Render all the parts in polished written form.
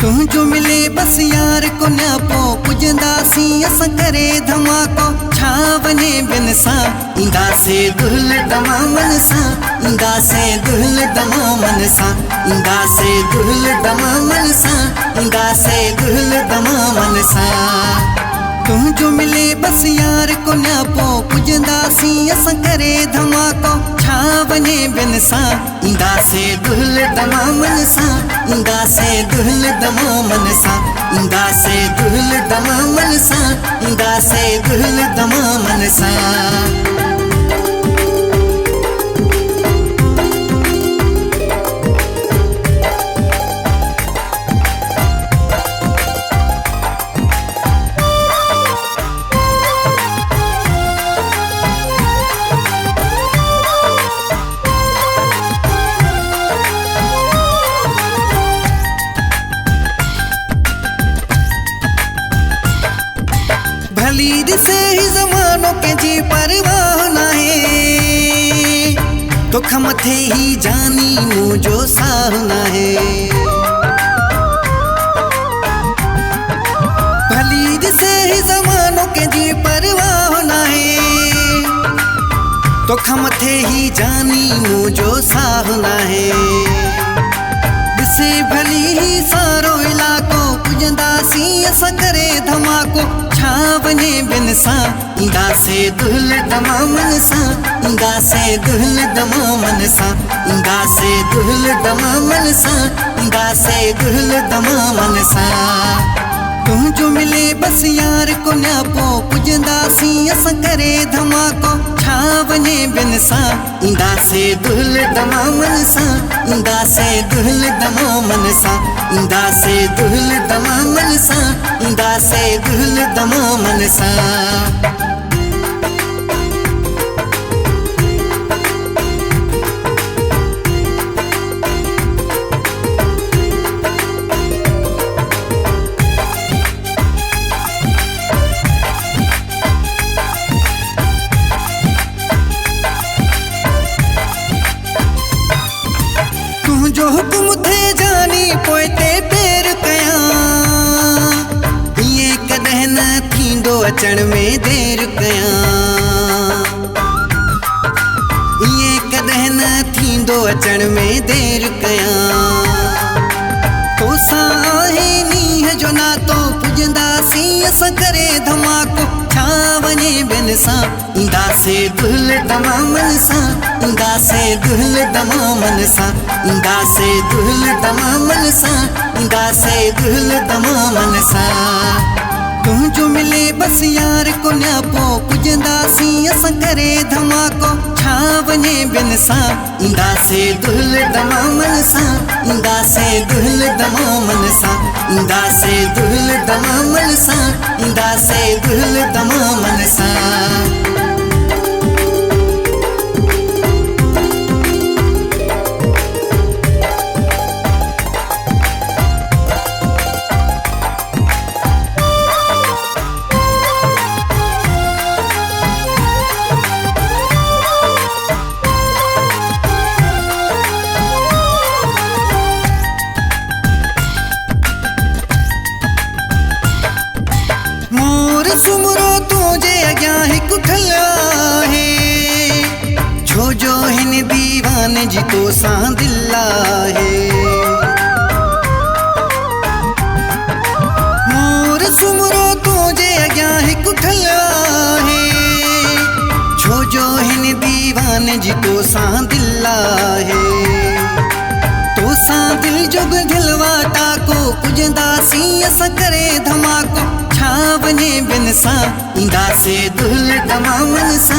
तुझो मिले बस यार को न्यापो पुजंदासी अस करे धमाको छावने बिन सा इंदा से दुल दमा मन सा इंदा से दुल दमा मन सा इंदा से दुल दमा मन सा इंदा से दुल दमा मन सा तुझो मिले बस यार को न्यापो पुजंदासी अस करे धमाको छावने बिन सा इंदा से दुल दमा मन सा इंदा से दुल दमा मन सा इंदा से दुल दमा मन सा इंदा से दुल दमा मन सा भलीद से ही जमानों के जी परवाह नाहे तो खमथे ही जानी मुझो साहना है भलीद से ही जमानों के जी परवाह नाहे तो खमथे ही जानी मुझो साहना है से भली ही सारो इलाको पुजंदासी अस करे धमाको छावने बिन सा इंदा से दुल दमा मन सा इंदा से दुल दमा मन सा इंदा से दुल दमा मन सा इंदा से दुल दमा मन सा तुझो मिले बस यार को न्यापो पुजंदासी अस करे धमाको छावने बिन सा इंदा से दुल दमा मन सा इंदा से दुल दमा मन सा इंदा से दुल दमा मन सा इंदा से दुल दमा मन सा जो हुकुम थे जानी पोते पेर कया ये कदह न थींदो अचण में देर कया ये कदह न थींदो अचण में देर कया तो साहे नीह जो ना तो पुजंदासी अस करे धमाको छावने बिन सा इंदा से दुल दमा मन सा इंदा से दुल दमा मन सा इंदा से दुल दमा मन सा इंदा से दुल दमा मन सा तुझो मिले बस यार को न्यापो पुजंदासी अस करे धमाको छावने बिन सा इंदा से दुल दमा मन सा इंदा से दुल दमा मन सा इंदा से दुल दमा मन सा इंदा से दुल दमा मन सा सुमरो तुझे अग्या है कुठला है जो जो हिन दीवान जी तो सा दिल्ला है मोर सुमरो तुझे अग्या है कुठला है जो जो हिन दीवान जी तो सा दिल्ला है तो सा दिल जुग दिलवाटा को पुजंदासी अस करे धमाको छावने बिन सा इंदा से दुल दमा मन सा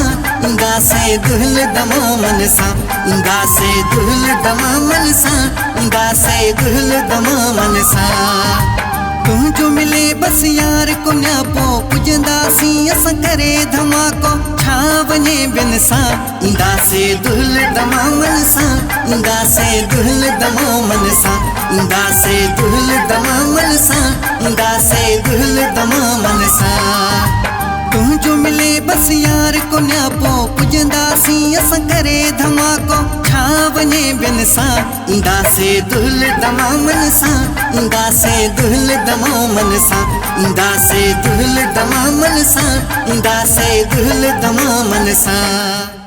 इंदा से दुल दमा मन सा इंदा से दुल दमा मन सा इंदा से दुल दमा मन सा तुझो मिले बस यार को न्यापो पुजंदासी अस करे धमाको छावने बिन सा इंदा से दुल दमा मन सा इंदा से दुल दमा मन सा इंदा से दुल दमा मन सा इंदा से दुल दमा मन सा तुझो मिले बस यार को न्यापो पुजंदासी अस करे धमाको छाव वञे ॿियनि सां, ईंदासे दुहिल दमामनि सां, ईंदासे दुहिल दमामनि सां, ईंदासे दुहिल दमामनि सां, ईंदासे दुहिल दमामनि सां।